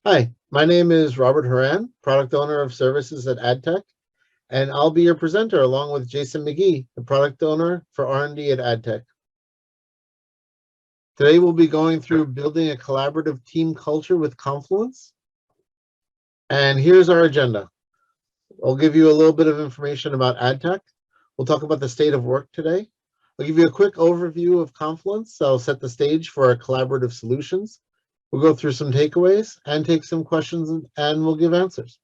Hi, my name is Robert Horan, Product Owner of Services at Addteq, and I'll be your presenter along with Jason McGee, the Product Owner for R&D at Addteq. Today we'll be going through building a collaborative team culture with Confluence. And here's our agenda. I'll give you a little bit of information about Addteq. We'll talk about the state of work today. I'll give you a quick overview of Confluence. I'll set the stage for our collaborative solutions. We'll go through some takeaways and take some questions and we'll give answers.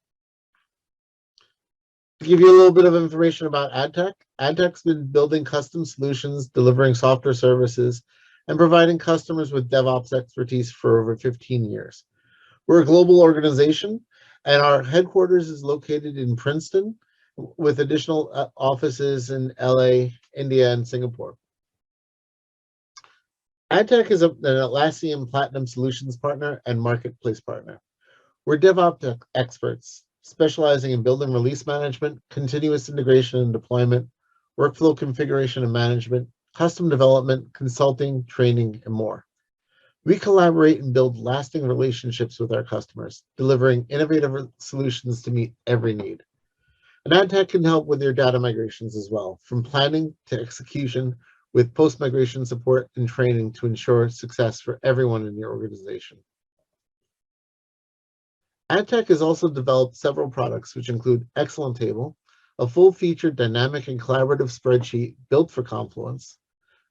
To give you a little bit of information about Addteq, Addteq's been building custom solutions, delivering software services, and providing customers with DevOps expertise for over 15 years. We're a global organization, and our headquarters is located in Princeton, with additional offices in LA, India, and Singapore. Addteq is an Atlassian Platinum Solutions partner and Marketplace partner. We're DevOps experts, specializing in building release management, continuous integration and deployment, workflow configuration and management, custom development, consulting, training, and more. We collaborate and build lasting relationships with our customers, delivering innovative solutions to meet every need. And Addteq can help with your data migrations as well, from planning to execution, with post-migration support and training to ensure success for everyone in your organization. Addteq has also developed several products, which include Excellentable, a full-featured dynamic and collaborative spreadsheet built for Confluence,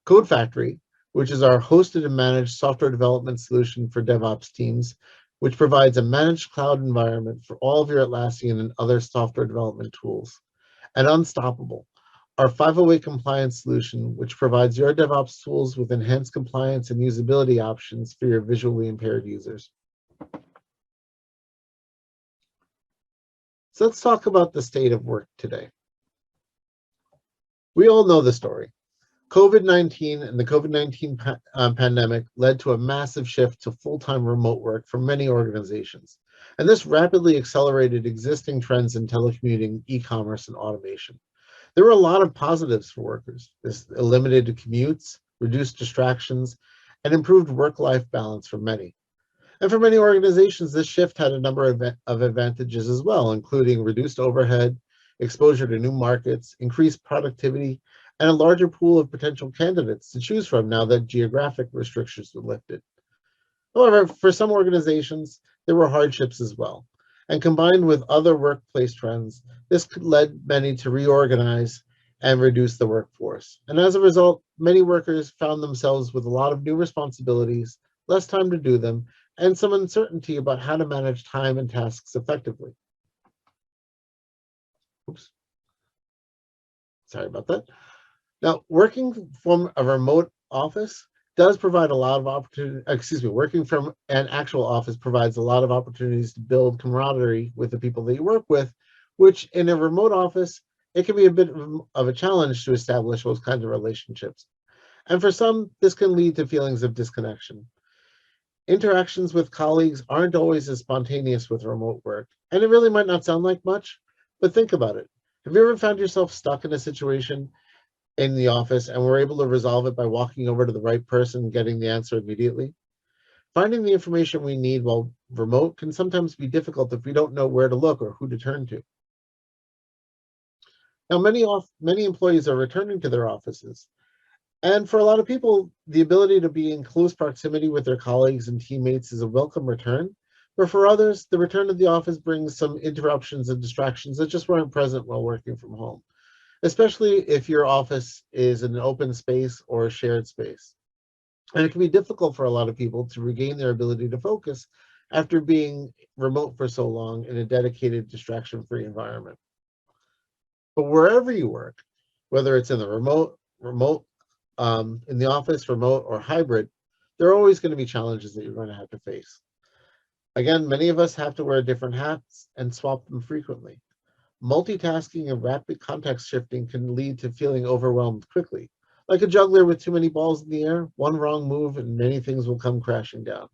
Code Factory, which is our hosted and managed software development solution for DevOps teams, which provides a managed cloud environment for all of your Atlassian and other software development tools, and Unstoppable, our 508 compliance solution, which provides your DevOps tools with enhanced compliance and usability options for your visually impaired users. So let's talk about the state of work today. We all know the story. COVID-19 and the COVID-19 pandemic led to a massive shift to full-time remote work for many organizations. And this rapidly accelerated existing trends in telecommuting, e-commerce, and automation. There were a lot of positives for workers. This eliminated commutes, reduced distractions, and improved work-life balance for many. And for many organizations, this shift had a number of advantages as well, including reduced overhead, exposure to new markets, increased productivity, and a larger pool of potential candidates to choose from now that geographic restrictions were lifted. However, for some organizations, there were hardships as well. And combined with other workplace trends, this led many to reorganize and reduce the workforce. And as a result, many workers found themselves with a lot of new responsibilities, less time to do them, and some uncertainty about how to manage time and tasks effectively. Oops. Sorry about that. Now, working from a remote office does provide a lot of opportunity, working from an actual office provides a lot of opportunities to build camaraderie with the people that you work with, which in a remote office, it can be a bit of a challenge to establish those kinds of relationships. And for some, this can lead to feelings of disconnection. Interactions with colleagues aren't always as spontaneous with remote work, and it really might not sound like much, but think about it. Have you ever found yourself stuck in a situation in the office and were able to resolve it by walking over to the right person and getting the answer immediately? Finding the information we need while remote can sometimes be difficult if we don't know where to look or who to turn to. Now, many employees are returning to their offices. And for a lot of people, the ability to be in close proximity with their colleagues and teammates is a welcome return. But for others, the return to the office brings some interruptions and distractions that just weren't present while working from home, especially if your office is an open space or a shared space. And it can be difficult for a lot of people to regain their ability to focus after being remote for so long in a dedicated, distraction-free environment. But wherever you work, whether it's in the in the office, remote, or hybrid, there are always going to be challenges that you're going to have to face. Again, many of us have to wear different hats and swap them frequently. Multitasking and rapid context shifting can lead to feeling overwhelmed quickly. Like a juggler with too many balls in the air, one wrong move and many things will come crashing down.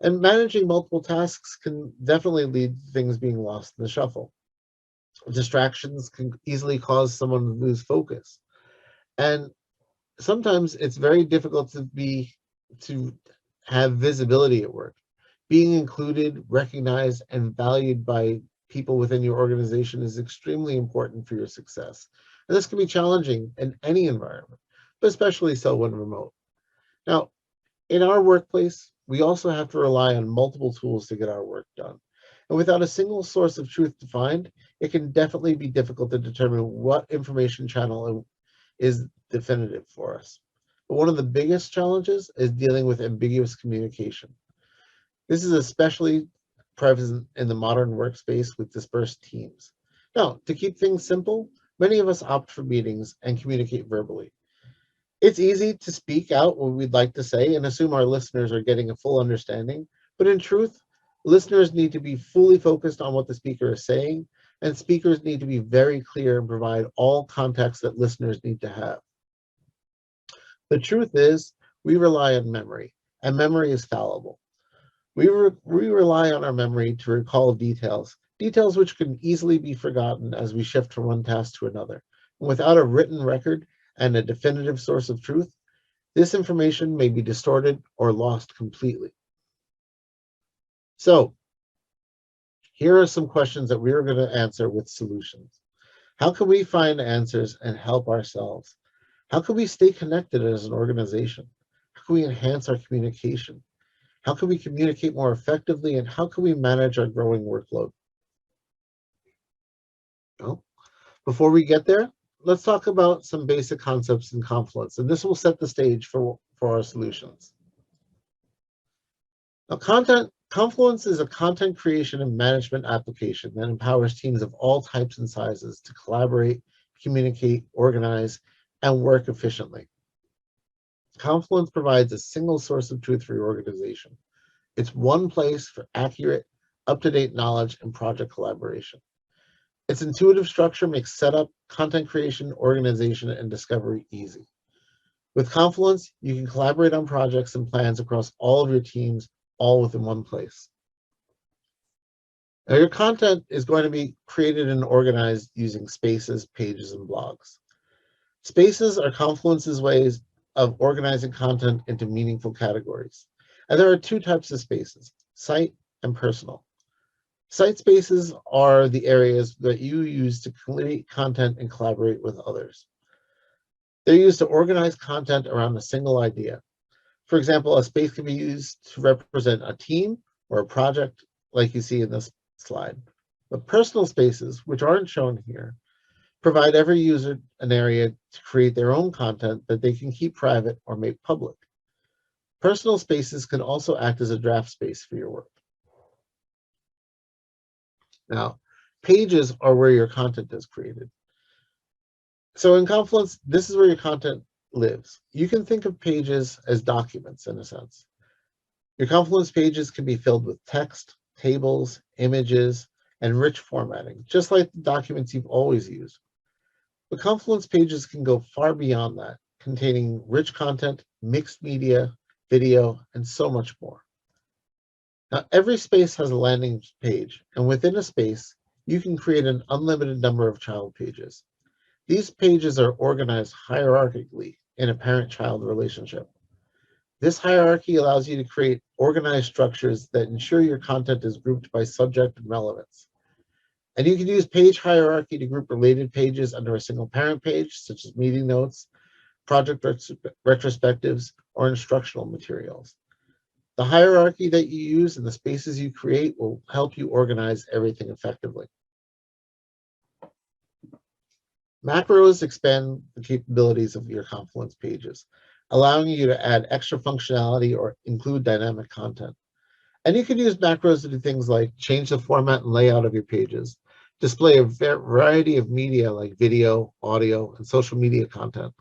And managing multiple tasks can definitely lead to things being lost in the shuffle. Distractions can easily cause someone to lose focus. And sometimes it's very difficult to have visibility at work. Being included, recognized, and valued by people within your organization is extremely important for your success. And this can be challenging in any environment, but especially so when remote. Now, in our workplace, we also have to rely on multiple tools to get our work done. And without a single source of truth defined, it can definitely be difficult to determine what information channel is definitive for us. But one of the biggest challenges is dealing with ambiguous communication. This is especially present in the modern workspace with dispersed teams. Now, to keep things simple, many of us opt for meetings and communicate verbally. It's easy to speak out what we'd like to say and assume our listeners are getting a full understanding, but in truth, listeners need to be fully focused on what the speaker is saying, and speakers need to be very clear and provide all context that listeners need to have. The truth is, we rely on memory, and memory is fallible. We rely on our memory to recall details which can easily be forgotten as we shift from one task to another. And without a written record and a definitive source of truth, this information may be distorted or lost completely. So, here are some questions that we are going to answer with solutions. How can we find answers and help ourselves? How can we stay connected as an organization? How can we enhance our communication? How can we communicate more effectively, and how can we manage our growing workload? Well, before we get there, let's talk about some basic concepts in Confluence, and this will set the stage for our solutions. Now, Confluence is a content creation and management application that empowers teams of all types and sizes to collaborate, communicate, organize, and work efficiently. Confluence provides a single source of truth for your organization. It's one place for accurate, up-to-date knowledge and project collaboration. Its intuitive structure makes setup, content creation, organization, and discovery easy. With Confluence, you can collaborate on projects and plans across all of your teams, all within one place. Now, your content is going to be created and organized using spaces, pages, and blogs. Spaces are Confluence's ways of organizing content into meaningful categories. And there are two types of spaces, site and personal. Site spaces are the areas that you use to create content and collaborate with others. They're used to organize content around a single idea. For example, a space can be used to represent a team or a project like you see in this slide. But personal spaces, which aren't shown here, provide every user an area to create their own content that they can keep private or make public. Personal spaces can also act as a draft space for your work. Now, pages are where your content is created. So in Confluence, this is where your content lives. You can think of pages as documents in a sense. Your Confluence pages can be filled with text, tables, images, and rich formatting, just like the documents you've always used. But Confluence pages can go far beyond that, containing rich content, mixed media, video, and so much more. Now, every space has a landing page, and within a space, you can create an unlimited number of child pages. These pages are organized hierarchically in a parent-child relationship. This hierarchy allows you to create organized structures that ensure your content is grouped by subject and relevance. And you can use page hierarchy to group related pages under a single parent page, such as meeting notes, project retrospectives, or instructional materials. The hierarchy that you use and the spaces you create will help you organize everything effectively. Macros expand the capabilities of your Confluence pages, allowing you to add extra functionality or include dynamic content. And you can use macros to do things like change the format and layout of your pages, display a variety of media like video, audio, and social media content.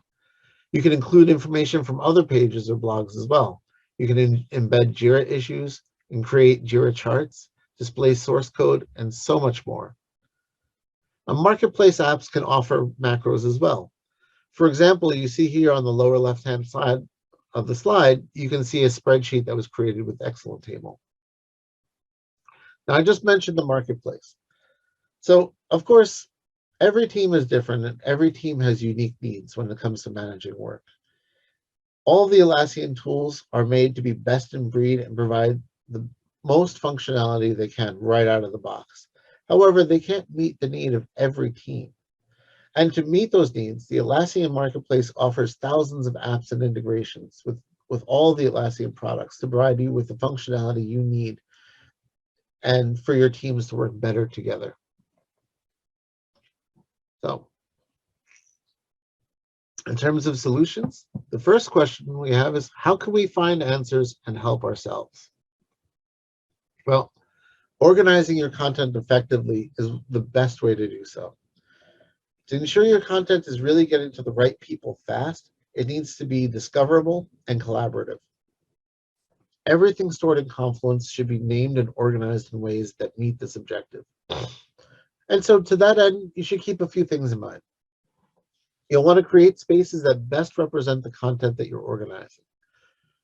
You can include information from other pages or blogs as well. You can embed Jira issues and create Jira charts, display source code, and so much more. Now, marketplace apps can offer macros as well. For example, you see here on the lower left-hand side of the slide, you can see a spreadsheet that was created with Excellentable. Now, I just mentioned the marketplace. So, of course, every team is different and every team has unique needs when it comes to managing work. All the Atlassian tools are made to be best in breed and provide the most functionality they can right out of the box. However, they can't meet the need of every team. And to meet those needs, the Atlassian Marketplace offers thousands of apps and integrations with all the Atlassian products to provide you with the functionality you need and for your teams to work better together. So, in terms of solutions, the first question we have is, how can we find answers and help ourselves? Well, organizing your content effectively is the best way to do so. To ensure your content is really getting to the right people fast, it needs to be discoverable and collaborative. Everything stored in Confluence should be named and organized in ways that meet this objective. And so to that end, you should keep a few things in mind. You'll want to create spaces that best represent the content that you're organizing.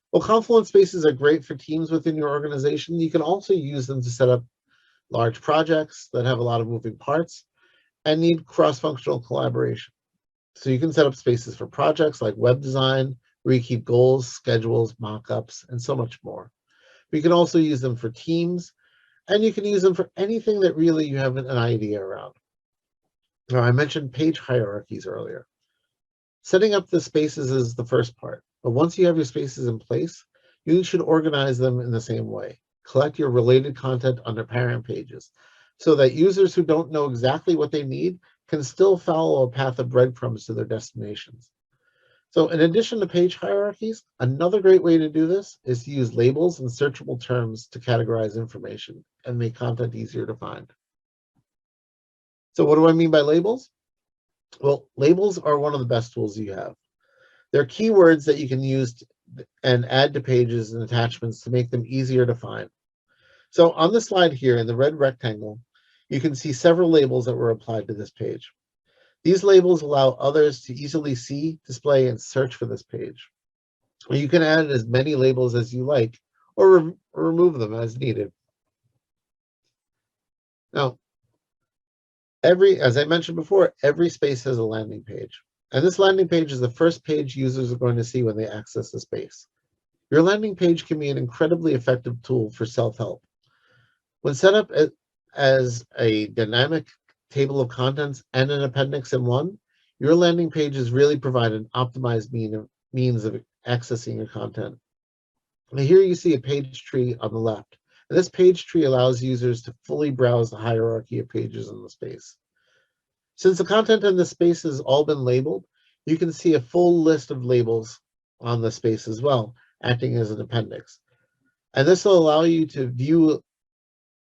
While Confluence spaces are great for teams within your organization, you can also use them to set up large projects that have a lot of moving parts and need cross-functional collaboration. So you can set up spaces for projects like web design, where you keep goals, schedules, mock-ups, and so much more. But you can also use them for teams, and you can use them for anything that really you have an idea around. Now, I mentioned page hierarchies earlier. Setting up the spaces is the first part, but once you have your spaces in place, you should organize them in the same way. Collect your related content under parent pages so that users who don't know exactly what they need can still follow a path of breadcrumbs to their destinations. So in addition to page hierarchies, another great way to do this is to use labels and searchable terms to categorize information and make content easier to find. So what do I mean by labels? Well, labels are one of the best tools you have. They're keywords that you can use and add to pages and attachments to make them easier to find. So on the slide here in the red rectangle, you can see several labels that were applied to this page. These labels allow others to easily see, display, and search for this page. You can add as many labels as you like or remove them as needed. Now, as I mentioned before, every space has a landing page. And this landing page is the first page users are going to see when they access the space. Your landing page can be an incredibly effective tool for self-help. When set up as a dynamic table of contents and an appendix in one, your landing pages really provide an optimized means of accessing your content. Now here you see a page tree on the left. And this page tree allows users to fully browse the hierarchy of pages in the space. Since the content in the space has all been labeled, you can see a full list of labels on the space as well, acting as an appendix. And this will allow you to view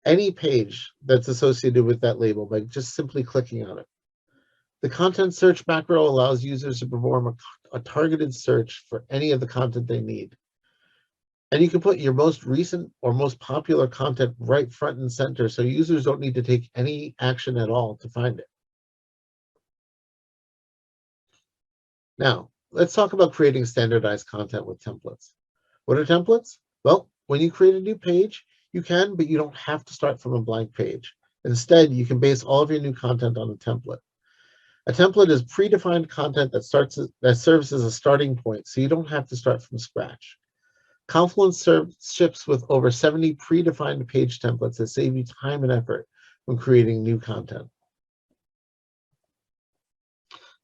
any page that's associated with that label by just simply clicking on it. The content search macro allows users to perform a targeted search for any of the content they need. And you can put your most recent or most popular content right front and center so users don't need to take any action at all to find it. Now, let's talk about creating standardized content with templates. What are templates? Well, when you create a new page, you can, but you don't have to start from a blank page. Instead, you can base all of your new content on a template. A template is predefined content that serves as a starting point, so you don't have to start from scratch. Confluence ships with over 70 predefined page templates that save you time and effort when creating new content.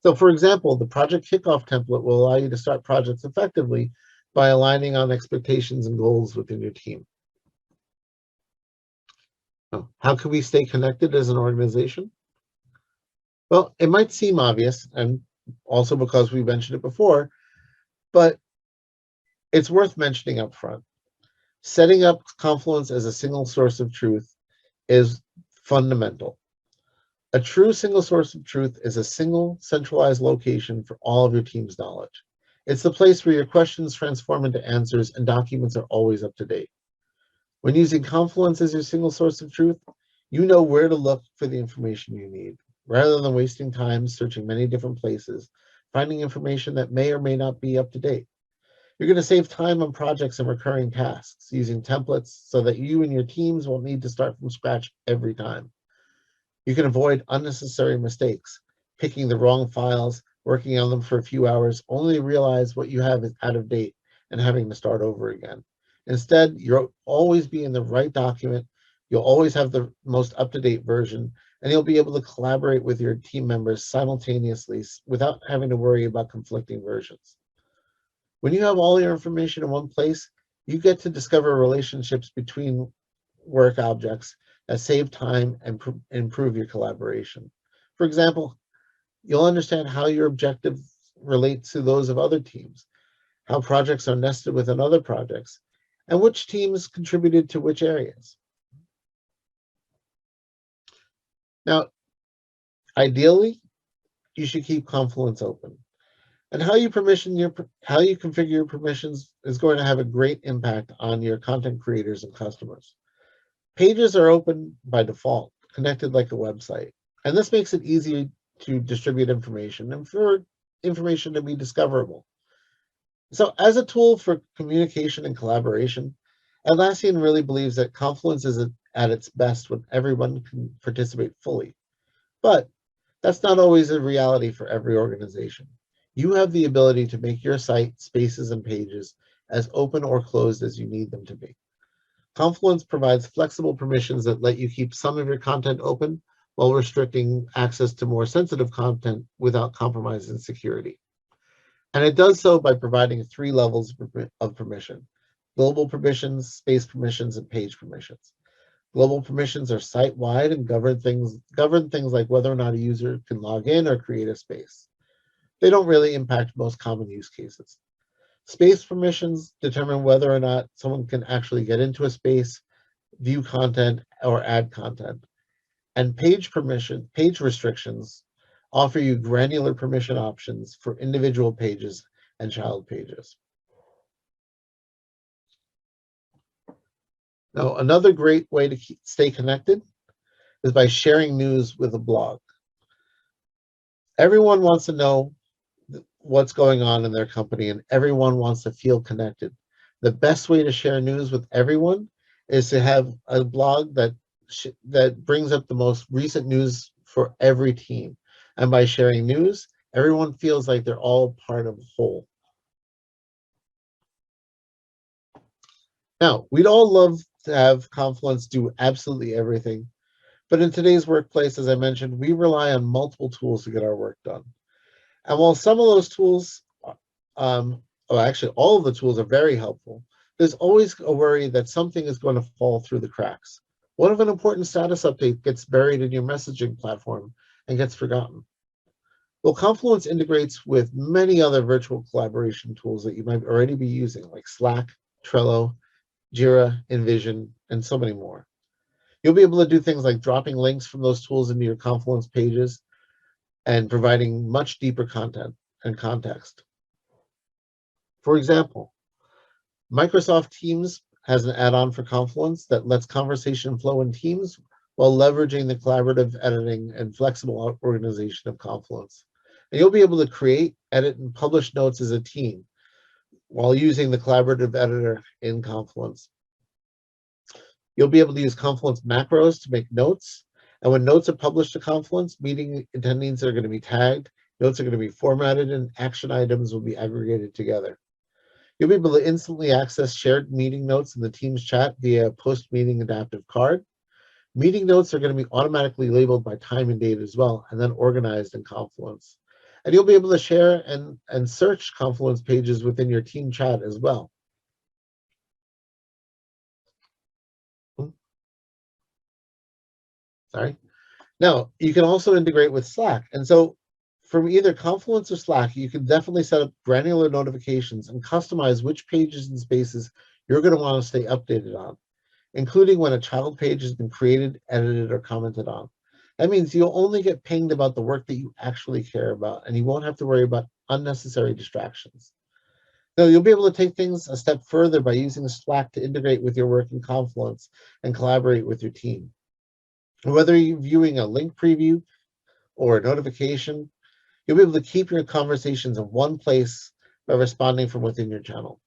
So for example, the project kickoff template will allow you to start projects effectively by aligning on expectations and goals within your team. How can we stay connected as an organization? Well, it might seem obvious, and also because we mentioned it before, but it's worth mentioning up front. Setting up Confluence as a single source of truth is fundamental. A true single source of truth is a single centralized location for all of your team's knowledge. It's the place where your questions transform into answers and documents are always up to date. When using Confluence as your single source of truth, you know where to look for the information you need, rather than wasting time searching many different places, finding information that may or may not be up to date. You're going to save time on projects and recurring tasks using templates so that you and your teams won't need to start from scratch every time. You can avoid unnecessary mistakes, picking the wrong files, working on them for a few hours, only to realize what you have is out of date and having to start over again. Instead, you'll always be in the right document, you'll always have the most up-to-date version, and you'll be able to collaborate with your team members simultaneously without having to worry about conflicting versions. When you have all your information in one place, you get to discover relationships between work objects that save time and improve your collaboration. For example, you'll understand how your objectives relate to those of other teams, how projects are nested within other projects, and which teams contributed to which areas. Now, ideally, you should keep Confluence open. And how you configure your permissions is going to have a great impact on your content creators and customers. Pages are open by default, connected like a website. And this makes it easy to distribute information and for information to be discoverable. So as a tool for communication and collaboration, Atlassian really believes that Confluence is at its best when everyone can participate fully. But that's not always a reality for every organization. You have the ability to make your site, spaces, and pages as open or closed as you need them to be. Confluence provides flexible permissions that let you keep some of your content open while restricting access to more sensitive content without compromising security. And it does so by providing 3 levels of permission: global permissions, space permissions, and page permissions. Global permissions are site-wide and govern things like whether or not a user can log in or create a space. They don't really impact most common use cases. Space permissions determine whether or not someone can actually get into a space, view content, or add content. And page restrictions offer you granular permission options for individual pages and child pages. Now, another great way to stay connected is by sharing news with a blog. Everyone wants to know what's going on in their company, and everyone wants to feel connected. The best way to share news with everyone is to have a blog that brings up the most recent news for every team. And by sharing news, everyone feels like they're all part of a whole. Now, we'd all love to have Confluence do absolutely everything, but in today's workplace, as I mentioned, we rely on multiple tools to get our work done. And while some of those tools, actually all of the tools are very helpful, there's always a worry that something is going to fall through the cracks. What if an important status update gets buried in your messaging platform and gets forgotten? Well, Confluence integrates with many other virtual collaboration tools that you might already be using, like Slack, Trello, Jira, Envision, and so many more. You'll be able to do things like dropping links from those tools into your Confluence pages and providing much deeper content and context. For example, Microsoft Teams has an add-on for Confluence that lets conversation flow in Teams while leveraging the collaborative editing and flexible organization of Confluence. And you'll be able to create, edit, and publish notes as a team while using the collaborative editor in Confluence. You'll be able to use Confluence macros to make notes. And when notes are published to Confluence, meeting attendees are going to be tagged, notes are going to be formatted, and action items will be aggregated together. You'll be able to instantly access shared meeting notes in the Teams chat via a post-meeting adaptive card. Meeting notes are going to be automatically labeled by time and date as well, and then organized in Confluence. And you'll be able to share and search Confluence pages within your team chat as well. Sorry. Now, you can also integrate with Slack. And so from either Confluence or Slack, you can definitely set up granular notifications and customize which pages and spaces you're going to want to stay updated on, including when a child page has been created, edited, or commented on. That means you'll only get pinged about the work that you actually care about, and you won't have to worry about unnecessary distractions. Now, you'll be able to take things a step further by using Slack to integrate with your work in Confluence and collaborate with your team. Whether you're viewing a link preview or a notification, you'll be able to keep your conversations in one place by responding from within your channel.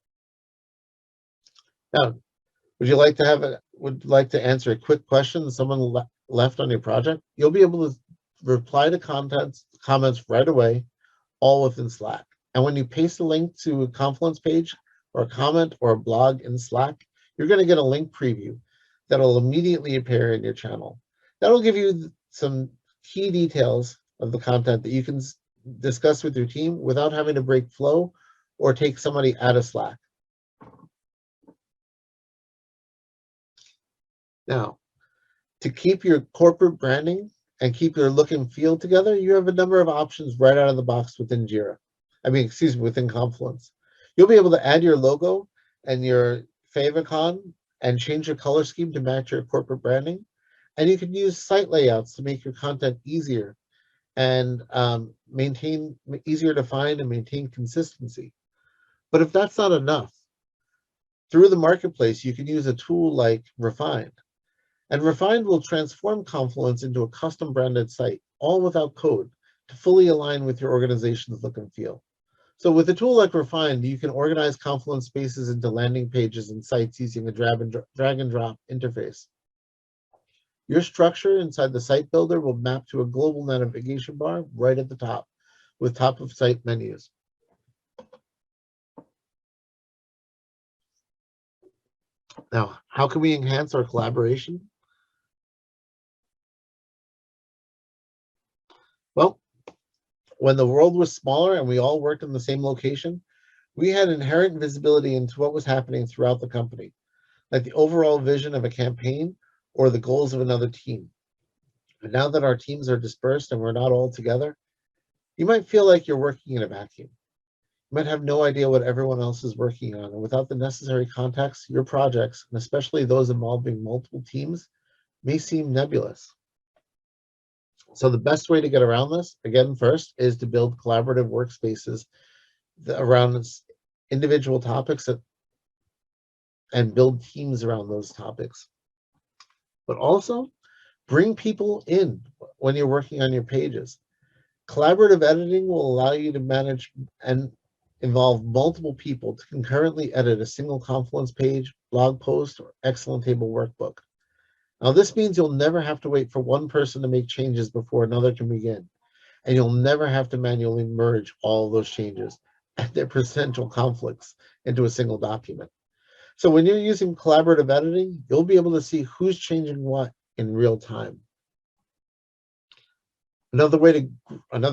Now, would you like to answer a quick question that someone left on your project? You'll be able to reply to comments right away, all within Slack. And when you paste a link to a Confluence page, or a comment or a blog in Slack, you're going to get a link preview that'll immediately appear in your channel. That'll give you some key details of the content that you can discuss with your team without having to break flow or take somebody out of Slack. Now, to keep your corporate branding and keep your look and feel together, you have a number of options right out of the box within Jira. Within Confluence. You'll be able to add your logo and your favicon and change your color scheme to match your corporate branding. And you can use site layouts to make your content easier and easier to find and maintain consistency. But if that's not enough, through the marketplace, you can use a tool like Refined. And Refined will transform Confluence into a custom branded site, all without code, to fully align with your organization's look and feel. So with a tool like Refined, you can organize Confluence spaces into landing pages and sites using a drag and drop interface. Your structure inside the site builder will map to a global navigation bar right at the top with top of site menus. Now, how can we enhance our collaboration? Well, when the world was smaller and we all worked in the same location, we had inherent visibility into what was happening throughout the company, like the overall vision of a campaign or the goals of another team. But now that our teams are dispersed and we're not all together, you might feel like you're working in a vacuum. You might have no idea what everyone else is working on, and without the necessary context, your projects, and especially those involving multiple teams, may seem nebulous. So the best way to get around this, again, first, is to build collaborative workspaces around individual topics and build teams around those topics. But also, bring people in when you're working on your pages. Collaborative editing will allow you to manage and involve multiple people to concurrently edit a single Confluence page, blog post, or Excellentable workbook. Now, this means you'll never have to wait for one person to make changes before another can begin, and you'll never have to manually merge all of those changes and their potential conflicts into a single document. So when you're using collaborative editing, you'll be able to see who's changing what in real time. Another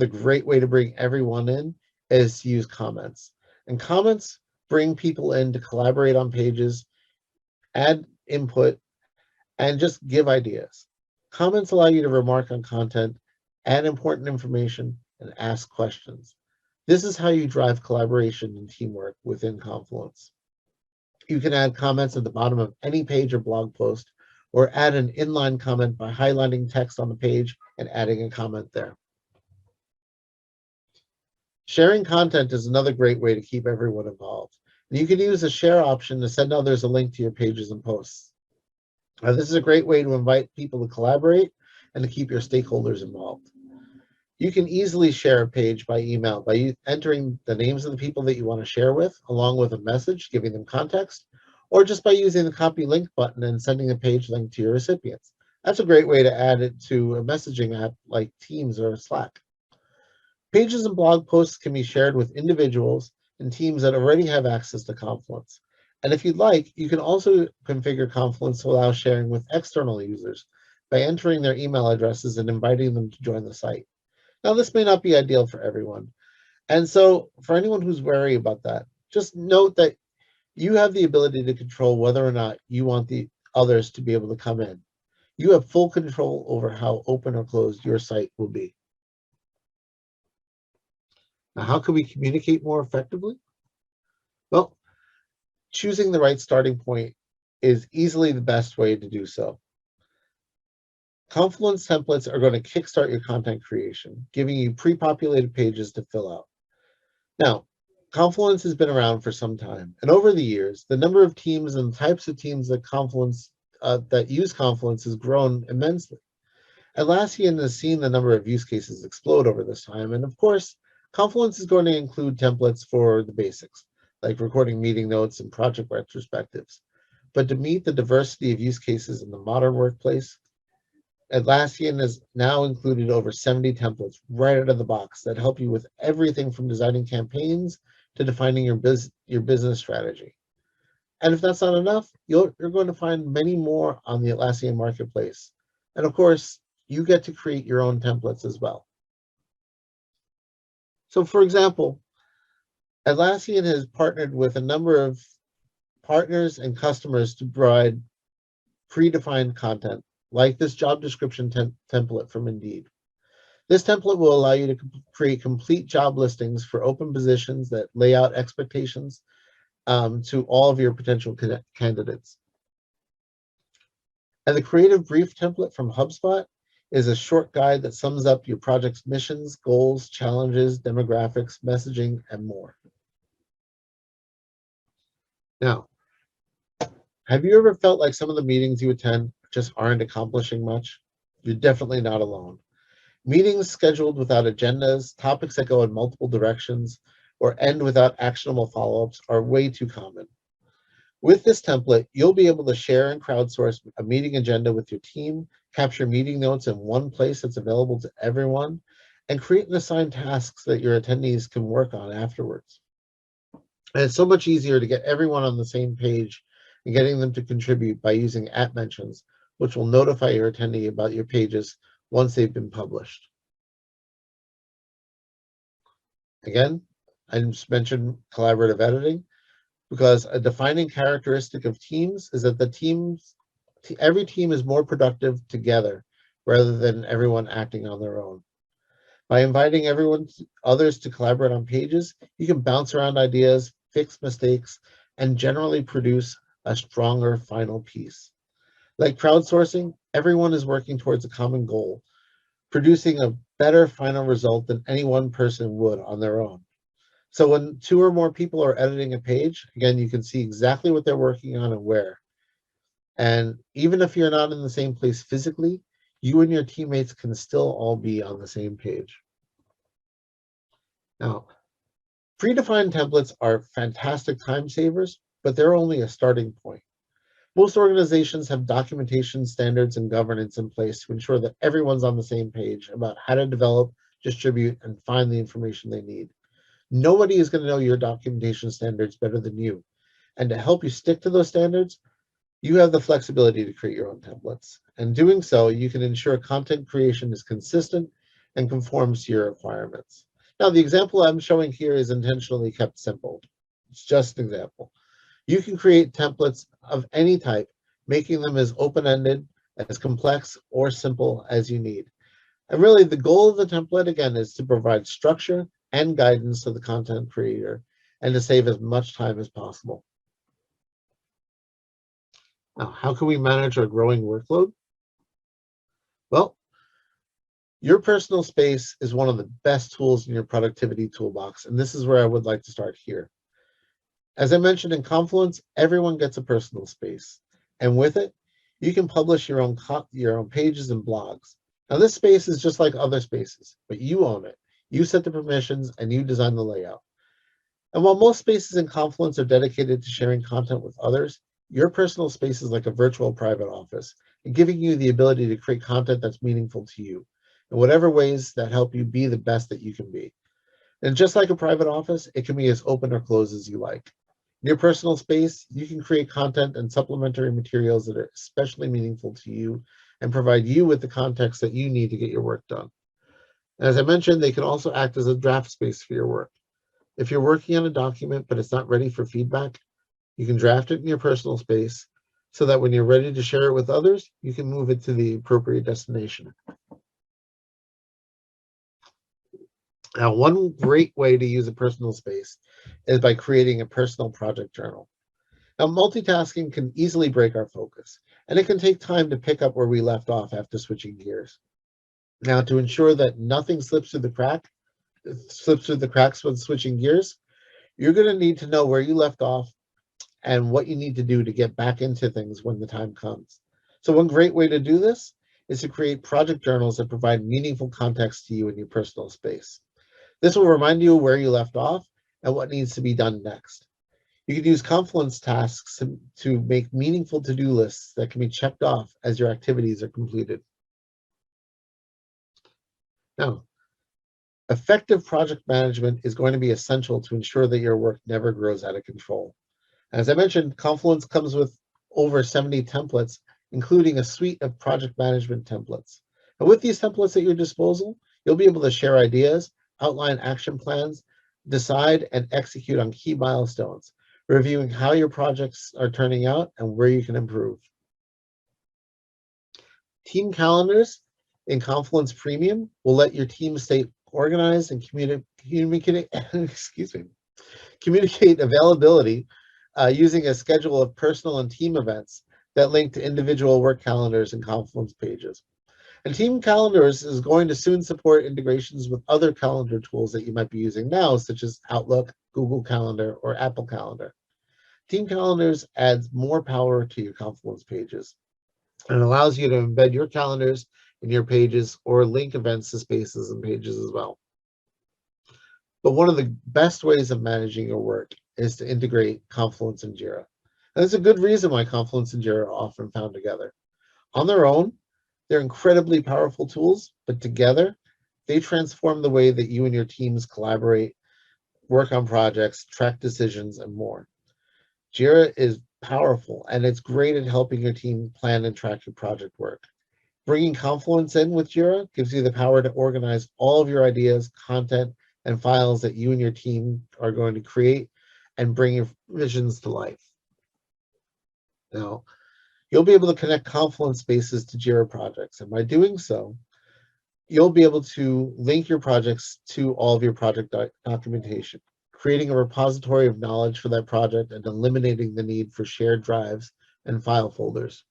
great way to bring everyone in is to use comments. And comments bring people in to collaborate on pages, add input, and just give ideas. Comments allow you to remark on content, add important information, and ask questions. This is how you drive collaboration and teamwork within Confluence. You can add comments at the bottom of any page or blog post, or add an inline comment by highlighting text on the page and adding a comment there. Sharing content is another great way to keep everyone involved. And you can use the share option to send others a link to your pages and posts. Now, this is a great way to invite people to collaborate and to keep your stakeholders involved. You can easily share a page by email by entering the names of the people that you want to share with, along with a message giving them context, or just by using the copy link button and sending a page link to your recipients. That's a great way to add it to a messaging app like Teams or Slack. Pages and blog posts can be shared with individuals and teams that already have access to Confluence. And if you'd like, you can also configure Confluence to allow sharing with external users by entering their email addresses and inviting them to join the site. Now, this may not be ideal for everyone. And so for anyone who's wary about that, just note that you have the ability to control whether or not you want the others to be able to come in. You have full control over how open or closed your site will be. Now, how can we communicate more effectively? Well, choosing the right starting point is easily the best way to do so. Confluence templates are going to kickstart your content creation, giving you pre-populated pages to fill out. Now, Confluence has been around for some time, and over the years, the number of teams and the types of teams that use Confluence has grown immensely. Atlassian has seen the number of use cases explode over this time, and of course, Confluence is going to include templates for the basics, like recording meeting notes and project retrospectives. But to meet the diversity of use cases in the modern workplace, Atlassian has now included over 70 templates right out of the box that help you with everything from designing campaigns to defining your business strategy. And if that's not enough, you're going to find many more on the Atlassian Marketplace. And of course, you get to create your own templates as well. So for example, Atlassian has partnered with a number of partners and customers to provide predefined content, like this job description template from Indeed. This template will allow you to create complete job listings for open positions that lay out expectations to all of your potential candidates. And the creative brief template from Hubspot is a short guide that sums up your project's missions, goals, challenges, demographics, messaging, and more. Now, have you ever felt like some of the meetings you attend just aren't accomplishing much? You're definitely not alone. Meetings scheduled without agendas, topics that go in multiple directions, or end without actionable follow-ups are way too common. With this template, you'll be able to share and crowdsource a meeting agenda with your team, capture meeting notes in one place that's available to everyone, and create and assign tasks that your attendees can work on afterwards. And it's so much easier to get everyone on the same page and getting them to contribute by using @mentions, which will notify your attendee about your pages once they've been published. Again, I just mentioned collaborative editing because a defining characteristic of teams is that every team is more productive together rather than everyone acting on their own. By inviting others to collaborate on pages, you can bounce around ideas, fix mistakes, and generally produce a stronger final piece. Like crowdsourcing, everyone is working towards a common goal, producing a better final result than any one person would on their own. So when 2 or more people are editing a page, again, you can see exactly what they're working on and where. And even if you're not in the same place physically, you and your teammates can still all be on the same page. Now, predefined templates are fantastic time savers, but they're only a starting point. Most organizations have documentation standards and governance in place to ensure that everyone's on the same page about how to develop, distribute, and find the information they need. Nobody is going to know your documentation standards better than you. And to help you stick to those standards, you have the flexibility to create your own templates. And doing so, you can ensure content creation is consistent and conforms to your requirements. Now, the example I'm showing here is intentionally kept simple. It's just an example. You can create templates of any type, making them as open-ended, as complex, or simple as you need. And really, the goal of the template, again, is to provide structure and guidance to the content creator and to save as much time as possible. Now, how can we manage our growing workload? Well, your personal space is one of the best tools in your productivity toolbox, and this is where I would like to start here. As I mentioned in Confluence, everyone gets a personal space, and with it, you can publish your own pages and blogs. Now, this space is just like other spaces, but you own it. You set the permissions, and you design the layout. And while most spaces in Confluence are dedicated to sharing content with others, your personal space is like a virtual private office, and giving you the ability to create content that's meaningful to you in whatever ways that help you be the best that you can be. And just like a private office, it can be as open or closed as you like. In your personal space, you can create content and supplementary materials that are especially meaningful to you and provide you with the context that you need to get your work done. And as I mentioned, they can also act as a draft space for your work. If you're working on a document but it's not ready for feedback, you can draft it in your personal space so that when you're ready to share it with others, you can move it to the appropriate destination. Now, one great way to use a personal space is by creating a personal project journal. Now, multitasking can easily break our focus, and it can take time to pick up where we left off after switching gears. Now, to ensure that nothing slips through the cracks when switching gears, you're going to need to know where you left off and what you need to do to get back into things when the time comes. So one great way to do this is to create project journals that provide meaningful context to you in your personal space. This will remind you where you left off and what needs to be done next. You can use Confluence tasks to make meaningful to-do lists that can be checked off as your activities are completed. Now, Effective project management is going to be essential to ensure that your work never grows out of control. As I mentioned, Confluence comes with over 70 templates, including a suite of project management templates. And with these templates at your disposal, you'll be able to share ideas, outline action plans, decide and execute on key milestones, reviewing how your projects are turning out and where you can improve. Team calendars in Confluence Premium will let your team stay organized and communicate availability using a schedule of personal and team events that link to individual work calendars and Confluence pages. And Team Calendars is going to soon support integrations with other calendar tools that you might be using now, such as Outlook, Google Calendar, or Apple Calendar. Team Calendars adds more power to your Confluence pages and allows you to embed your calendars in your pages or link events to spaces and pages as well. But one of the best ways of managing your work is to integrate Confluence and Jira. And there's a good reason why Confluence and Jira are often found together. On their own, they're incredibly powerful tools, but together, they transform the way that you and your teams collaborate, work on projects, track decisions, and more. Jira is powerful, and it's great at helping your team plan and track your project work. Bringing Confluence in with Jira gives you the power to organize all of your ideas, content, and files that you and your team are going to create and bring your visions to life. Now, you'll be able to connect Confluence spaces to Jira projects, and by doing so, you'll be able to link your projects to all of your project documentation, creating a repository of knowledge for that project and eliminating the need for shared drives and file folders.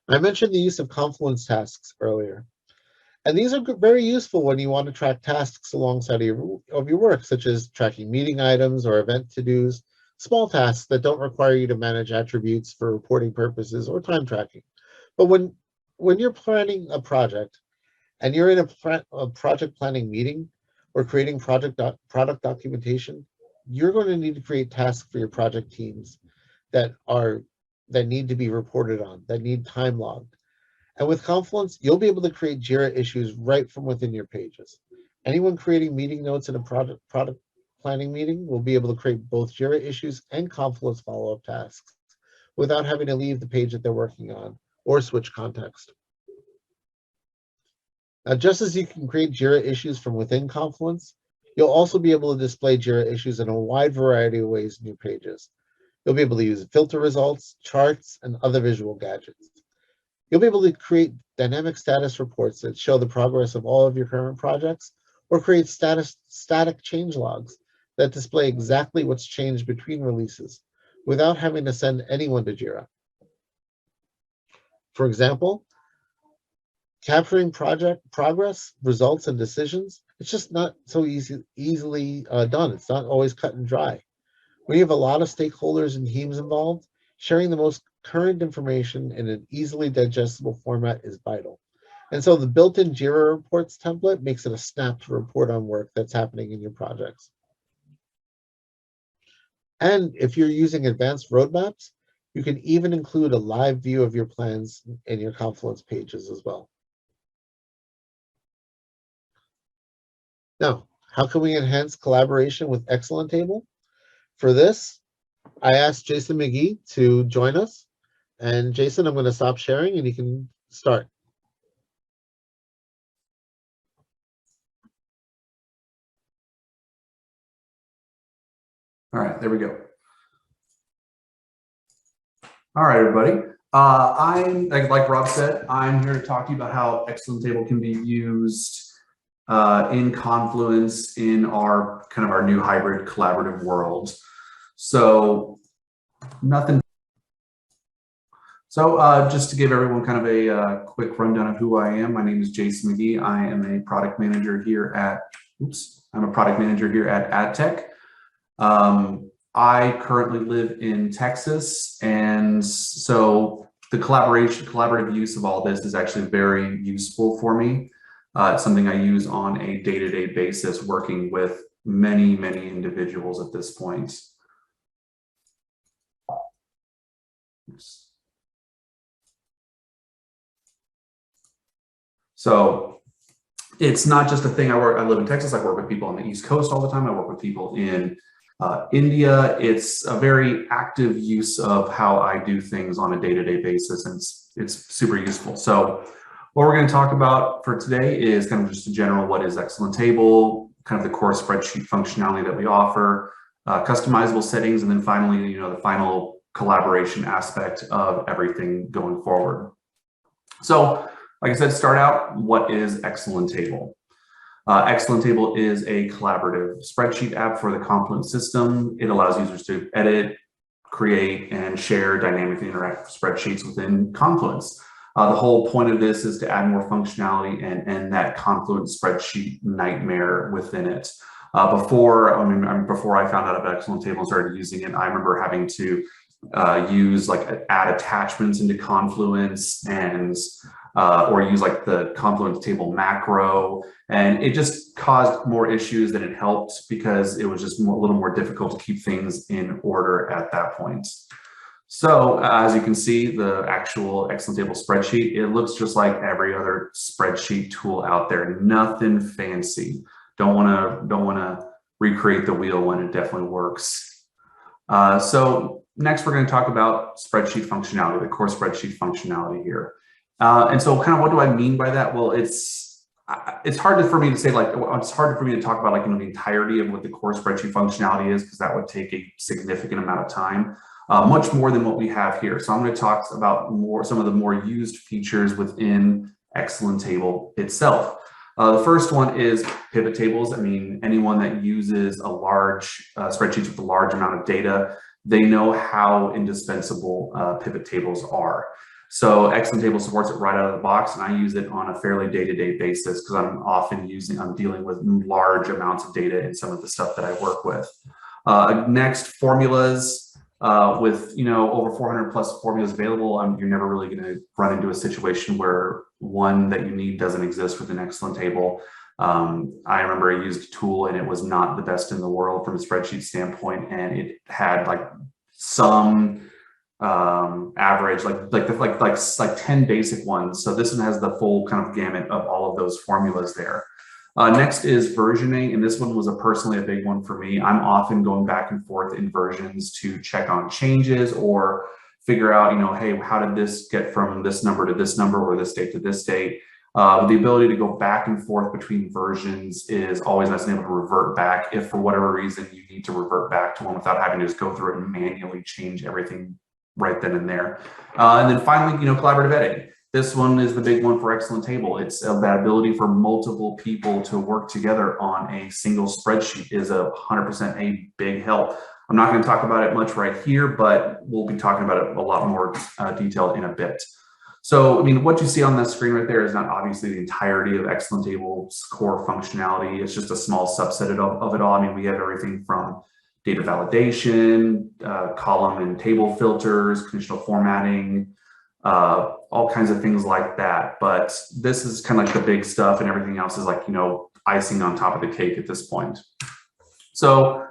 I mentioned the use of Confluence tasks earlier, and these are very useful when you want to track tasks alongside of your work, such as tracking meeting items or event to-dos, small tasks that don't require you to manage attributes for reporting purposes or time tracking. But when you're planning a project and you're in a project planning meeting or creating product documentation, you're going to need to create tasks for your project teams that need to be reported on, that need time logged. And with Confluence, you'll be able to create Jira issues right from within your pages. Anyone creating meeting notes in a product planning meeting will be able to create both Jira issues and Confluence follow-up tasks without having to leave the page that they're working on or switch context. Now, just as you can create Jira issues from within Confluence, you'll also be able to display Jira issues in a wide variety of ways in your pages. You'll be able to use filter results, charts, and other visual gadgets. You'll be able to create dynamic status reports that show the progress of all of your current projects, or create static change logs that display exactly what's changed between releases without having to send anyone to Jira. For example, capturing project progress, results, and decisions, it's just not so easily done. It's not always cut and dry. When you have a lot of stakeholders and teams involved, sharing the most current information in an easily digestible format is vital. And so the built-in Jira reports template makes it a snap to report on work that's happening in your projects. And if you're using advanced roadmaps, you can even include a live view of your plans in your Confluence pages as well. Now, how can we enhance collaboration with Excellentable? For this, I asked Jason McGee to join us. And Jason, I'm going to stop sharing and you can start. All right, there we go. All right, everybody. I'm like Rob said, I'm here to talk to you about how Excellentable can be used in Confluence in our kind of our new hybrid collaborative world. So just to give everyone kind of a quick rundown of who I am, my name is Jason McGee. I am a product manager here at Addteq. I currently live in Texas, and so the collaborative use of all this is actually very useful for me. It's something I use on a day-to-day basis, working with many, many individuals at this point. Oops. So it's not just a thing. I live in Texas. I work with people on the East Coast all the time. I work with people in India. It's a very active use of how I do things on a day-to-day basis, and it's super useful. So what we're going to talk about for today is kind of just a general what is Excellentable, kind of the core spreadsheet functionality that we offer, customizable settings, and then finally, the final collaboration aspect of everything going forward. So, like I said, start out, what is Excellentable? Excellentable is a collaborative spreadsheet app for the Confluence system. It allows users to edit, create, and share dynamically interactive spreadsheets within Confluence. The whole point of this is to add more functionality and end that Confluence spreadsheet nightmare within it. Before I found out about Excellentable and started using it, I remember having to add attachments into Confluence and or use like the Confluence table macro, and it just caused more issues than it helped because it was just a little more difficult to keep things in order at that point. So as you can see, the actual Excellentable spreadsheet, it looks just like every other spreadsheet tool out there. Nothing fancy. Don't want to recreate the wheel when it definitely works. So next, we're going to talk about spreadsheet functionality, the core spreadsheet functionality here. And so kind of what do I mean by that? Well, it's hard for me to say, it's hard for me to talk about the entirety of what the core spreadsheet functionality is, because that would take a significant amount of time, much more than what we have here. So I'm going to talk about some of the more used features within Excellentable itself. The first one is pivot tables. I mean, anyone that uses a large spreadsheets with a large amount of data, they know how indispensable pivot tables are. So Excellentable supports it right out of the box, and I use it on a fairly day-to-day basis because I'm dealing with large amounts of data in some of the stuff that I work with. Next, formulas. With over 400 plus formulas available, you're never really going to run into a situation where one that you need doesn't exist within Excellentable. I remember I used a tool and it was not the best in the world from a spreadsheet standpoint, and it had some average, like 10 basic ones. So this one has the full kind of gamut of all of those formulas there. Next is versioning, and this one was personally a big one for me. I'm often going back and forth in versions to check on changes or figure out, hey, how did this get from this number to this number or this date to this date? The ability to go back and forth between versions is always nice, and able to revert back if for whatever reason you need to revert back to one without having to just go through it and manually change everything right then and there. And then finally, collaborative editing. This one is the big one for Excellentable. It's that ability for multiple people to work together on a single spreadsheet is 100% a big help. I'm not going to talk about it much right here, but we'll be talking about it a lot more detailed in a bit. So, what you see on the screen right there is not obviously the entirety of Excellentable's core functionality. It's just a small subset of it all. We have everything from data validation, column and table filters, conditional formatting, all kinds of things like that. But this is kind of like the big stuff, and everything else is icing on top of the cake at this point. So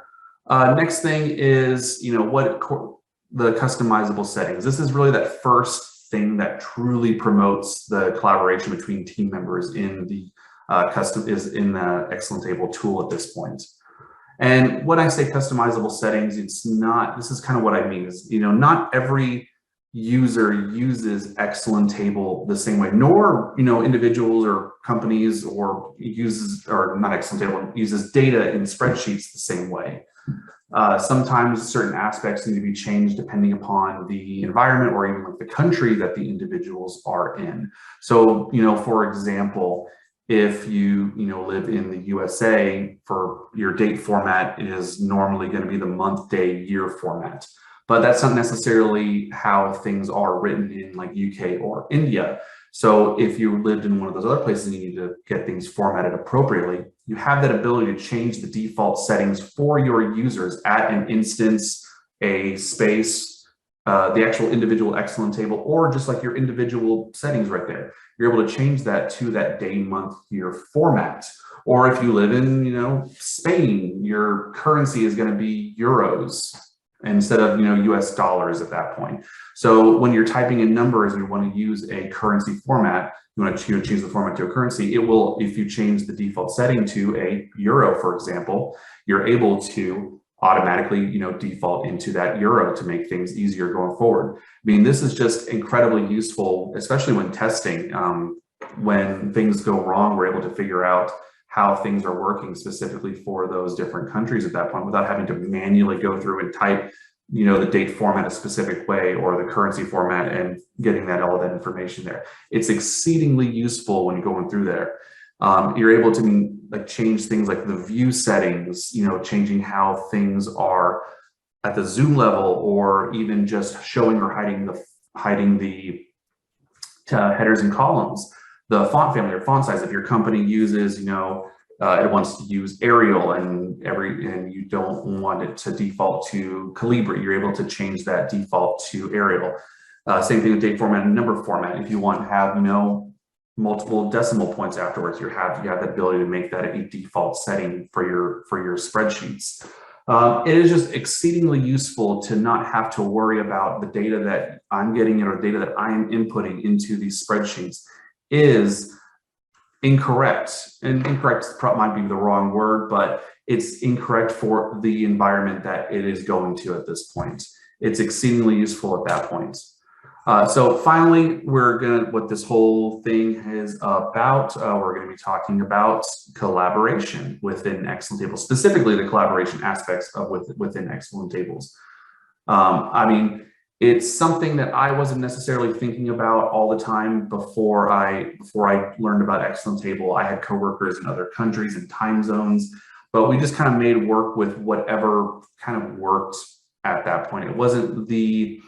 next thing is, the customizable settings. This is really that first thing that truly promotes the collaboration between team members in the Excellentable tool at this point. And when I say customizable settings, this is kind of what I mean is, not every user uses Excellentable the same way, nor, individuals or companies uses data in spreadsheets the same way. Sometimes certain aspects need to be changed depending upon the environment or even the country that the individuals are in. So, for example, if you live in the USA, for your date format is normally going to be the month, day, year format. But that's not necessarily how things are written in UK or India. So if you lived in one of those other places and you need to get things formatted appropriately, you have that ability to change the default settings for your users at an instance, a space, the actual individual Excellentable, or just your individual settings right there. You're able to change that to that day, month, year format. Or if you live in, Spain, your currency is going to be euros. instead of US dollars at that point. So when you're typing in numbers and you want to use a currency format, you want to change the format to a currency, it will, if you change the default setting to a euro, for example, you're able to automatically default into that euro to make things easier going forward. I mean, this is just incredibly useful, especially when testing. When things go wrong, we're able to figure out how things are working specifically for those different countries at that point without having to manually go through and type the date format a specific way or the currency format and getting all of that information there. It's exceedingly useful when you're going through there. You're able to change things like the view settings, changing how things are at the zoom level, or even just showing or hiding the headers and columns, the font family or font size. If your company uses, it wants to use Arial and you don't want it to default to Calibri, you're able to change that default to Arial. Same thing with date format and number format. If you want to have, multiple decimal points afterwards, you have the ability to make that a default setting for your spreadsheets. It is just exceedingly useful to not have to worry about the data that I'm getting or data that I am inputting into these spreadsheets is incorrect. And incorrect might be the wrong word, but it's incorrect for the environment that it is going to at this point. It's exceedingly useful at that point. So finally, what this whole thing is about, we're going to be talking about collaboration within Excellentable, specifically the collaboration aspects of within Excellentables. I mean, it's something that I wasn't necessarily thinking about all the time before I learned about Excellentable. I had coworkers in other countries and time zones, but we just kind of made work with whatever kind of worked at that point. It wasn't the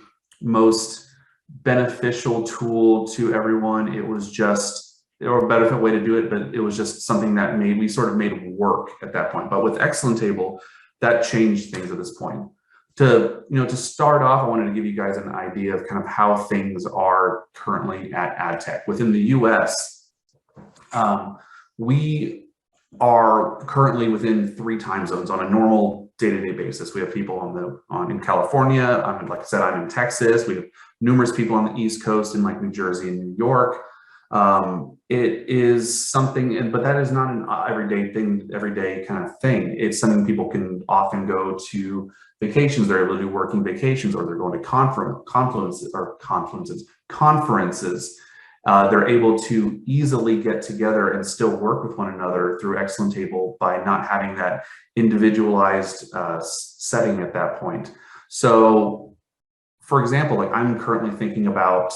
most beneficial tool to everyone. It was just, or a better way to do it, but it was just something that we sort of made work at that point. But with Excellentable, that changed things at this point. To start off, I wanted to give you guys an idea of kind of how things are currently at Addteq. Within the US, we are currently within 3 time zones on a normal day-to-day basis. We have people in California. Like I said, I'm in Texas. We have numerous people on the East Coast in like New Jersey and New York. It is something, but that is not an everyday kind of thing. It's something people can often go to vacations. They're able to do working vacations, or they're going to conferences. They're able to easily get together and still work with one another through Excellentable by not having that individualized setting at that point. So, for example, like I'm currently thinking about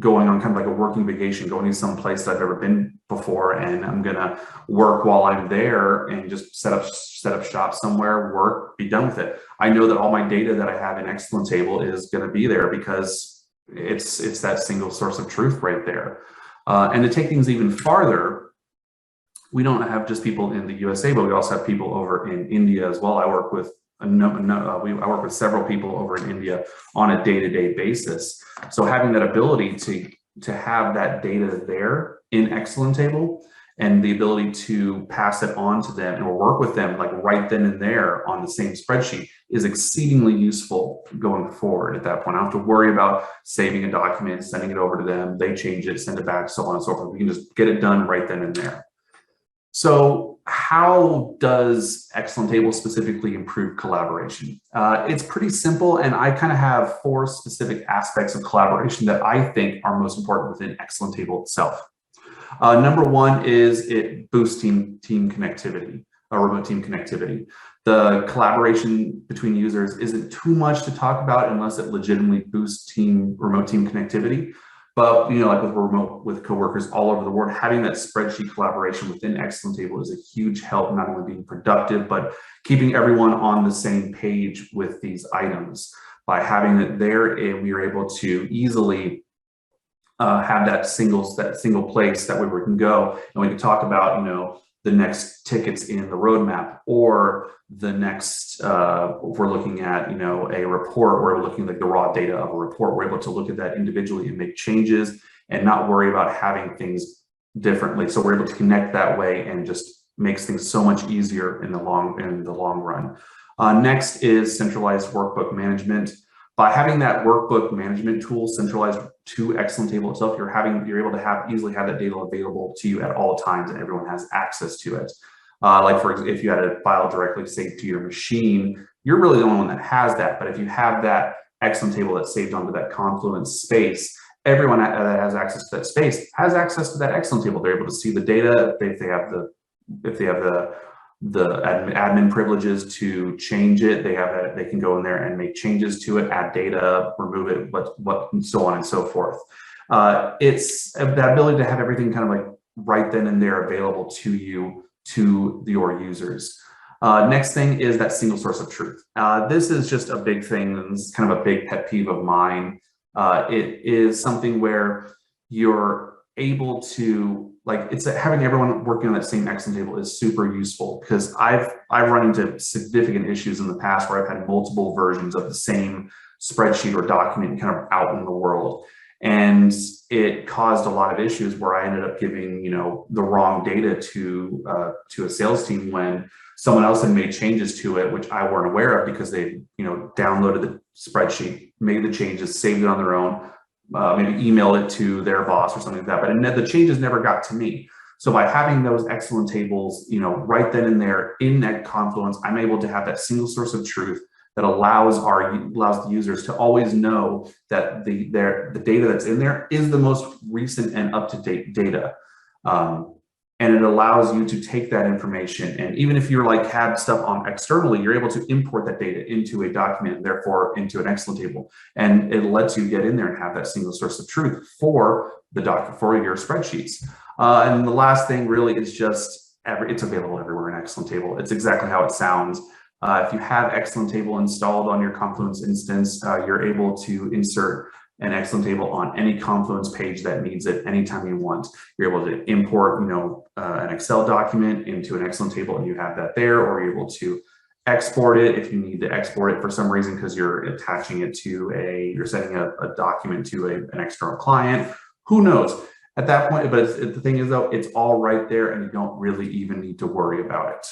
going on kind of like a working vacation, going to some place that I've never been before, and I'm gonna work while I'm there and just set up shop somewhere, work, be done with it. I know that all my data that I have in Excellentable is gonna be there because it's that single source of truth right there. And to take things even farther, we don't have just people in the USA, but we also have people over in India as well. I work with I work with several people over in India on a day-to-day basis. So having that ability to have that data there in Excellentable and the ability to pass it on to them or work with them like right then and there on the same spreadsheet is exceedingly useful going forward at that point. I don't have to worry about saving a document, sending it over to them, they change it, send it back, so on and so forth. We can just get it done right then and there. So how does Excellentable specifically improve collaboration? It's pretty simple, and I kind of have 4 specific aspects of collaboration that I think are most important within Excellentable itself. Number 1 is it boosts team connectivity, or remote team connectivity. The collaboration between users isn't too much to talk about unless it legitimately boosts remote team connectivity. But like with coworkers all over the world, having that spreadsheet collaboration within Excellentable is a huge help, not only being productive, but keeping everyone on the same page with these items. By having it there, we are able to easily have that single place that way we can go and we can talk about the next tickets in the roadmap, or the next if we're looking at a report, we're looking at the raw data of a report, we're able to look at that individually and make changes and not worry about having things differently. So we're able to connect that way and just makes things so much easier in the long run. Next is centralized workbook management. By having that workbook management tool centralized to Excellentable itself, you're able to easily have that data available to you at all times, and everyone has access to it. Like for example, if you had a file directly saved to your machine, you're really the only one that has that. But if you have that Excellentable that's saved onto that Confluence space, everyone that has access to that space has access to that Excellentable. They're able to see the data if they have the admin privileges to change it. They can go in there and make changes to it, add data, remove it, what and so on and so forth. It's the ability to have everything kind of like right then and there available to you, to your users. Next thing is that single source of truth. This is just a big thing, and this is kind of a big pet peeve of mine. It is something where you're able to, like, it's having everyone working on that same Excellentable is super useful, because I've run into significant issues in the past where I've had multiple versions of the same spreadsheet or document kind of out in the world. And it caused a lot of issues where I ended up giving, the wrong data to a sales team when someone else had made changes to it, which I weren't aware of, because they, downloaded the spreadsheet, made the changes, saved it on their own, maybe emailed it to their boss or something like that. But the changes never got to me. So by having those Excellentables, right then and there in that Confluence, I'm able to have that single source of truth that allows the users to always know that the data that's in there is the most recent and up-to-date data. And it allows you to take that information, and even if you're like have stuff on externally, you're able to import that data into a document, and therefore into an Excellentable, and it lets you get in there and have that single source of truth for for your spreadsheets. And the last thing really is just it's available everywhere in Excellentable. It's exactly how it sounds. If you have Excellentable installed on your Confluence instance, you're able to insert an Excellentable on any Confluence page that needs it anytime you want. You're able to import, an Excel document into an Excellentable, and you have that there, or you're able to export it if you need to export it for some reason because you're attaching it to you're sending a document to an external client. Who knows at that point? But the thing is, though, it's all right there, and you don't really even need to worry about it.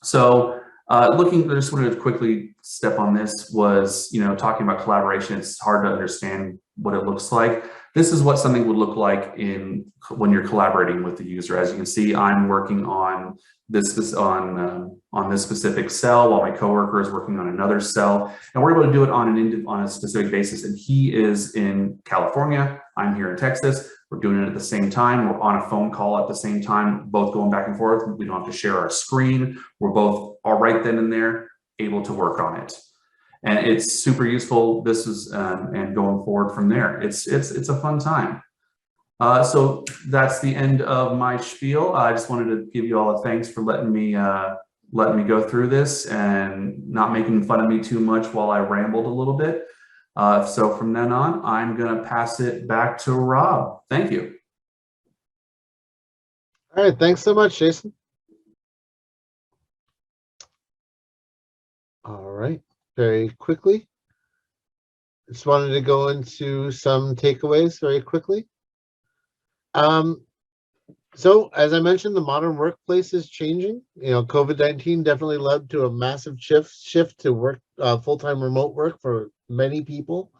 So I just wanted to quickly step on this, was, talking about collaboration. It's hard to understand what it looks like. This is what something would look like when you're collaborating with the user. As you can see, I'm working on on this specific cell while my coworker is working on another cell, and we're able to do it on a specific basis. And he is in California, I'm here in Texas. We're doing it at the same time. We're on a phone call at the same time, both going back and forth. We don't have to share our screen. We're both all right then and there, able to work on it. And it's super useful. This is, and going forward from there, it's a fun time. So that's the end of my spiel. I just wanted to give you all a thanks for letting me go through this and not making fun of me too much while I rambled a little bit. So from then on, I'm going to pass it back to Rob. Thank you. All right, thanks so much, Jason. All right, very quickly. Just wanted to go into some takeaways very quickly. So as I mentioned, the modern workplace is changing. COVID-19 definitely led to a massive shift to work full-time remote work for many people.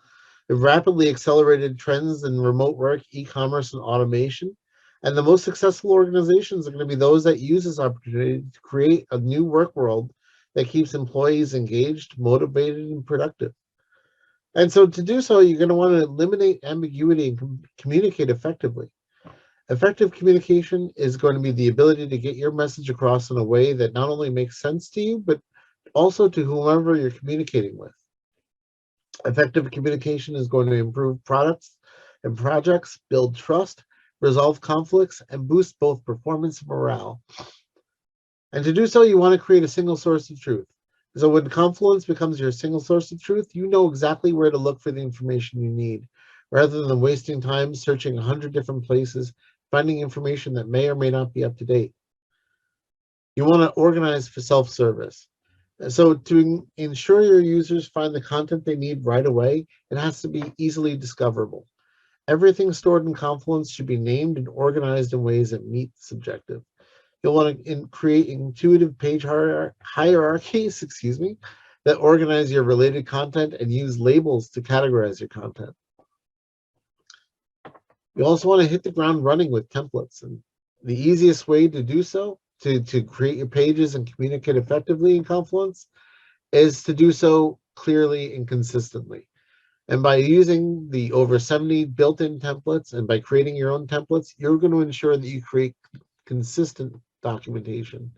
It rapidly accelerated trends in remote work, e-commerce, and automation. And the most successful organizations are going to be those that use this opportunity to create a new work world that keeps employees engaged, motivated, and productive. And so to do so, you're going to want to eliminate ambiguity and communicate effectively. Effective communication is going to be the ability to get your message across in a way that not only makes sense to you, but also to whomever you're communicating with. Effective communication is going to improve products and projects, build trust, resolve conflicts, and boost both performance and morale. And to do so, you want to create a single source of truth. So when Confluence becomes your single source of truth, you know exactly where to look for the information you need, rather than wasting time searching 100 different places, finding information that may or may not be up to date. You want to organize for self-service. So to ensure your users find the content they need right away, it has to be easily discoverable. Everything stored in Confluence should be named and organized in ways that meet this objective. You'll want to create intuitive page hierarchies, that organize your related content and use labels to categorize your content. You also want to hit the ground running with templates. And the easiest way to do so, to create your pages and communicate effectively in Confluence, is to do so clearly and consistently. And by using the over 70 built-in templates and by creating your own templates, you're going to ensure that you create consistent documentation.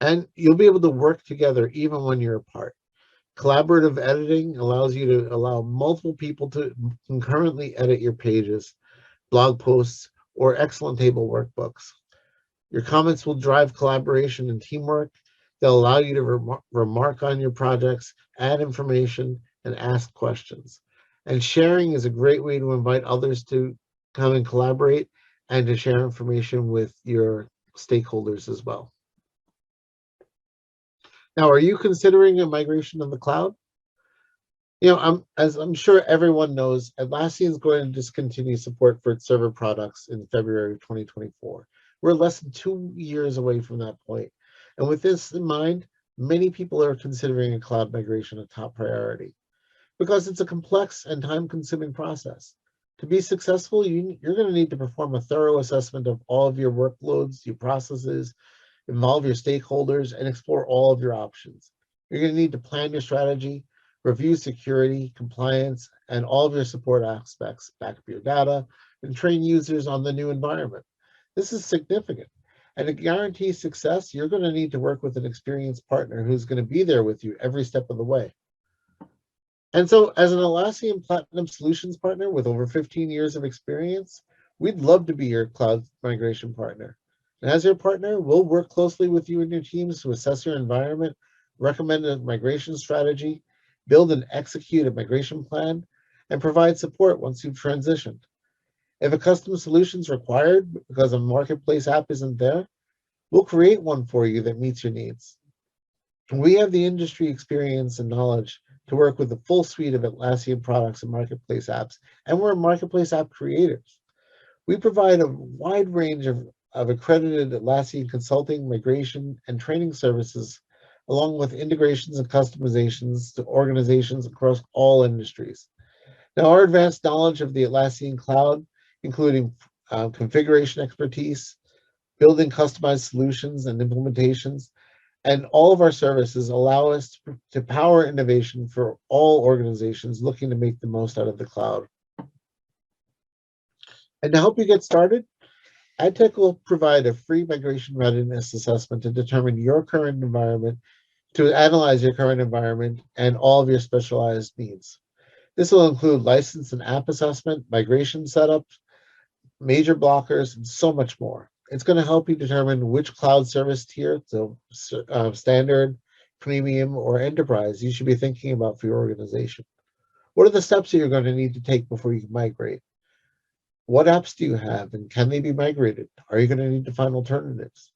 And you'll be able to work together even when you're apart. Collaborative editing allows you to allow multiple people to concurrently edit your pages, blog posts, or Excellentable workbooks. Your comments will drive collaboration and teamwork. They'll allow you to remark on your projects, add information, and ask questions. And sharing is a great way to invite others to come and collaborate and to share information with your stakeholders as well. Now, are you considering a migration to the cloud? As I'm sure everyone knows, Atlassian is going to discontinue support for its server products in February 2024. We're less than 2 years away from that point. And with this in mind, many people are considering a cloud migration a top priority because it's a complex and time-consuming process. To be successful, you're going to need to perform a thorough assessment of all of your workloads, your processes, involve your stakeholders, and explore all of your options. You're going to need to plan your strategy, review security, compliance, and all of your support aspects, back up your data, and train users on the new environment. This is significant. And to guarantee success, you're going to need to work with an experienced partner who's going to be there with you every step of the way. And so as an Atlassian Platinum Solutions partner with over 15 years of experience, we'd love to be your cloud migration partner. And as your partner, we'll work closely with you and your teams to assess your environment, recommend a migration strategy, build and execute a migration plan, and provide support once you've transitioned. If a custom solution is required because a marketplace app isn't there, we'll create one for you that meets your needs. We have the industry experience and knowledge to work with the full suite of Atlassian products and marketplace apps, and we're marketplace app creators. We provide a wide range of accredited Atlassian consulting, migration, and training services, along with integrations and customizations to organizations across all industries. Now, our advanced knowledge of the Atlassian cloud, including configuration expertise, building customized solutions and implementations, and all of our services allow us to power innovation for all organizations looking to make the most out of the cloud. And to help you get started, Addteq will provide a free migration readiness assessment to determine your current environment, to analyze your current environment and all of your specialized needs. This will include license and app assessment, migration setup, major blockers, and so much more. It's going to help you determine which cloud service tier, so standard, premium, or enterprise, you should be thinking about for your organization. What are the steps that you're going to need to take before you can migrate? What apps do you have, and can they be migrated? Are you going to need to find alternatives?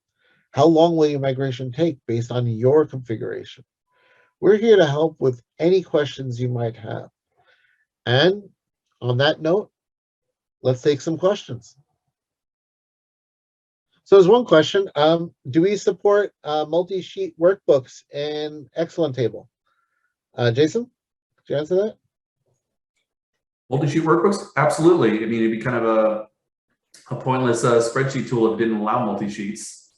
How long will your migration take based on your configuration? We're here to help with any questions you might have. And on that note, let's take some questions. So there's one question. Do we support multi-sheet workbooks in Excellentable? Jason, could you answer that? Multi-sheet workbooks? Absolutely. I mean, it'd be kind of a pointless spreadsheet tool if it didn't allow multi-sheets.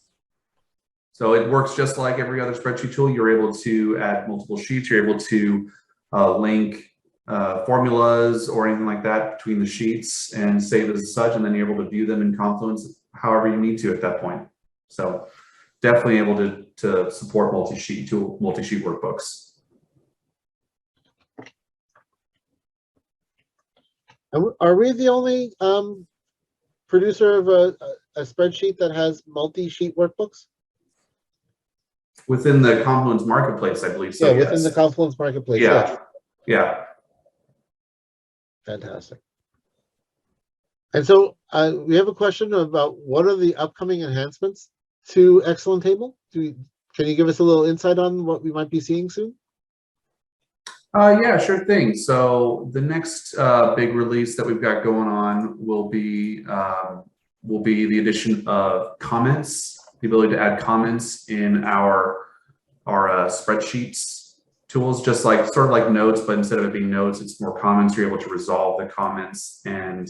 So it works just like every other spreadsheet tool. You're able to add multiple sheets. You're able to link formulas or anything like that between the sheets and save as such, and then you're able to view them in Confluence however you need to at that point. So definitely able to support multi-sheet workbooks. Are we the only producer of a spreadsheet that has multi-sheet workbooks? Within the Confluence Marketplace, I believe so. Yeah, within the Confluence Marketplace. Yeah. Yeah. Fantastic. And so we have a question about what are the upcoming enhancements to Excellentable? Can you give us a little insight on what we might be seeing soon? Yeah, sure thing. So the next big release that we've got going on will be will be the addition of comments, the ability to add comments in our spreadsheets tools, just like sort of like notes, but instead of it being notes, it's more comments. You're able to resolve the comments and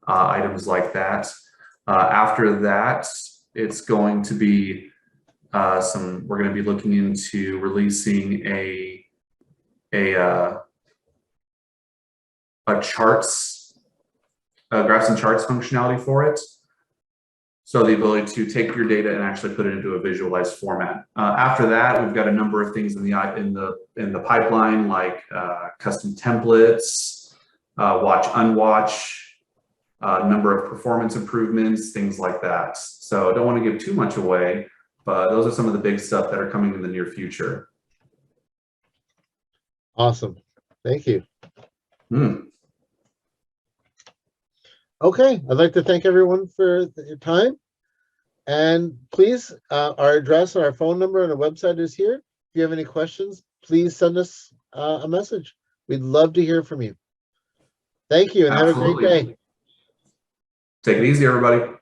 items like that. After that, it's going to be we're going to be looking into releasing a charts, graphs and charts functionality for it. So the ability to take your data and actually put it into a visualized format. After that, we've got a number of things in the pipeline, like custom templates, watch, unwatch, number of performance improvements, things like that. So I don't want to give too much away, but those are some of the big stuff that are coming in the near future. Awesome. Thank you. Okay, I'd like to thank everyone for your time. And please, our address, our phone number, and our website is here. If you have any questions, please send us a message. We'd love to hear from you. Thank you, and Absolutely. have a great day. Take it easy, everybody.